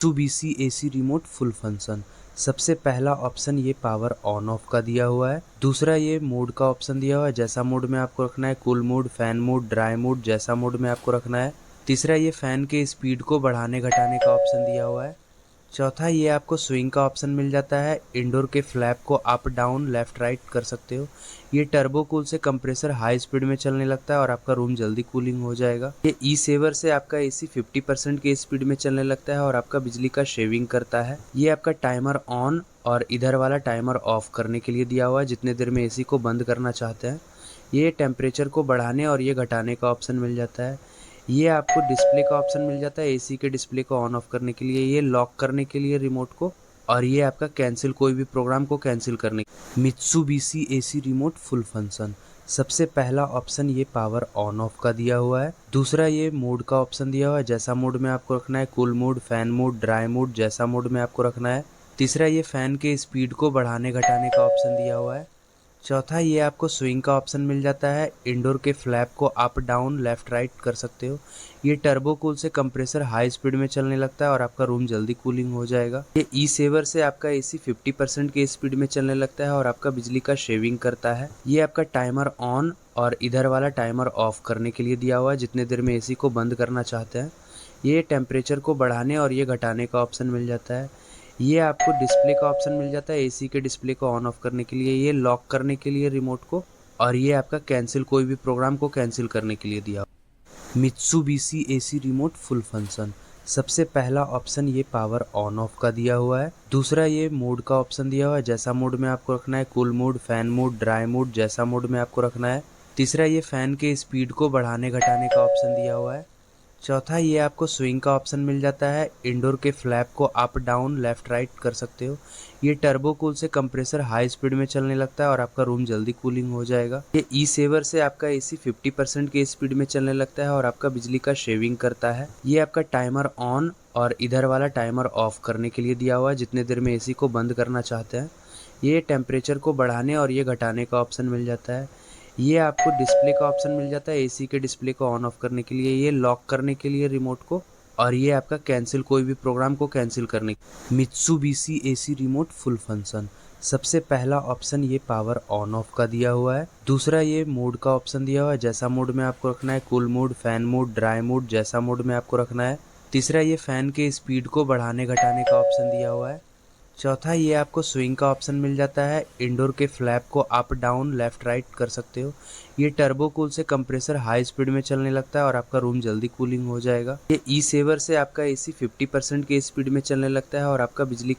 Mitsubishi AC remote full function. सबसे पहला option ये पावर ऑन ऑफ का दिया हुआ है। दूसरा ये मोड का ऑप्शन दिया हुआ है, जैसा मोड में आपको रखना है, cool mode, fan mode, dry mode, जैसा मोड में आपको रखना है। तीसरा ये फैन के स्पीड को बढ़ाने घटाने का ऑप्शन दिया हुआ है। चौथा ये आपको स्विंग का ऑप्शन मिल जाता है, इंडोर के फ्लैप को अप डाउन लेफ्ट राइट कर सकते हो। ये टर्बो कूल से कंप्रेसर हाई स्पीड में चलने लगता है और आपका रूम जल्दी कूलिंग हो जाएगा। ये ई सेवर से आपका एसी 50% की स्पीड में चलने लगता है और आपका बिजली का शेविंग करता है। ये आपका टाइमर ऑन और इधर वाला टाइमर ऑफ करने के लिए दिया हुआ है, जितने देर में एसी को बंद करना चाहते हैं। ये टेम्परेचर को बढ़ाने और ये घटाने का ऑप्शन मिल जाता है। ये आपको डिस्प्ले का ऑप्शन मिल जाता है, एसी के डिस्प्ले को ऑन ऑफ करने के लिए, ये लॉक करने के लिए रिमोट को, और ये आपका कैंसिल, कोई भी प्रोग्राम को कैंसिल करने। Mitsubishi AC remote full function. सबसे पहला ऑप्शन ये पावर ऑन ऑफ का दिया हुआ है। दूसरा ये मोड का ऑप्शन दिया हुआ है, जैसा मोड में आपको रखना है, cool mode, fan mode, dry mode, जैसा मोड में आपको रखना है। तीसरा ये फैन के स्पीड को बढ़ाने घटाने का ऑप्शन दिया हुआ है। चौथा ये आपको स्विंग का ऑप्शन मिल जाता है, इंडोर के फ्लैप को अप डाउन लेफ्ट राइट कर सकते हो। ये टर्बो कूल से कंप्रेसर हाई स्पीड में चलने लगता है और आपका रूम जल्दी कूलिंग हो जाएगा। ये ई सेवर से आपका एसी 50% की स्पीड में चलने लगता है और आपका बिजली का शेविंग करता है। ये आपका टाइमर ऑन और इधर वाला टाइमर ऑफ करने के लिए दिया हुआ है, जितने देर में एसी को बंद करना चाहते हैं। ये टेम्परेचर को बढ़ाने और ये घटाने का ऑप्शन मिल जाता है। ये आपको डिस्प्ले का ऑप्शन मिल जाता है, एसी के डिस्प्ले को ऑन ऑफ करने के लिए, ये लॉक करने के लिए रिमोट को, और ये आपका कैंसिल, कोई भी प्रोग्राम को कैंसिल करने के लिए दिया। Mitsubishi AC remote full function. सबसे पहला ऑप्शन ये पावर ऑन ऑफ का दिया हुआ है। दूसरा ये मोड का ऑप्शन दिया हुआ है, जैसा मोड में आपको रखना है, cool mode, fan mode, dry mode, जैसा मोड में आपको रखना है। तीसरा ये फैन के स्पीड को बढ़ाने घटाने का ऑप्शन दिया हुआ है। चौथा ये आपको स्विंग का ऑप्शन मिल जाता है, इंडोर के फ्लैप को अप डाउन लेफ्ट राइट कर सकते हो। ये टर्बो कूल से कंप्रेसर हाई स्पीड में चलने लगता है और आपका रूम जल्दी कूलिंग हो जाएगा। ये ई सेवर से आपका एसी 50% की स्पीड में चलने लगता है और आपका बिजली का शेविंग करता है। ये आपका टाइमर ऑन और इधर वाला टाइमर ऑफ करने के लिए दिया हुआ है, जितने देर में एसी को बंद करना चाहते हैं। ये टेम्परेचर को बढ़ाने और ये घटाने का ऑप्शन मिल जाता है। ये आपको डिस्प्ले का ऑप्शन मिल जाता है, एसी के डिस्प्ले को ऑन ऑफ करने के लिए, ये लॉक करने के लिए रिमोट को, और ये आपका कैंसिल, कोई भी प्रोग्राम को कैंसिल करने। Mitsubishi AC remote full function. सबसे पहला ऑप्शन ये पावर ऑन ऑफ का दिया हुआ है। दूसरा ये मोड का ऑप्शन दिया हुआ है, जैसा मोड में आपको रखना है, cool mode, fan mode, dry mode, जैसा मोड में आपको रखना है। तीसरा ये फैन के स्पीड को बढ़ाने घटाने का ऑप्शन दिया हुआ है। चौथा ये आपको स्विंग का ऑप्शन मिल जाता है, इंडोर के फ्लैप को अप डाउन लेफ्ट राइट कर सकते हो। ये टर्बो कूल से कंप्रेसर हाई स्पीड में चलने लगता है और आपका रूम जल्दी कूलिंग हो जाएगा। ये ई सेवर से आपका एसी 50% की स्पीड में चलने लगता है और आपका बिजली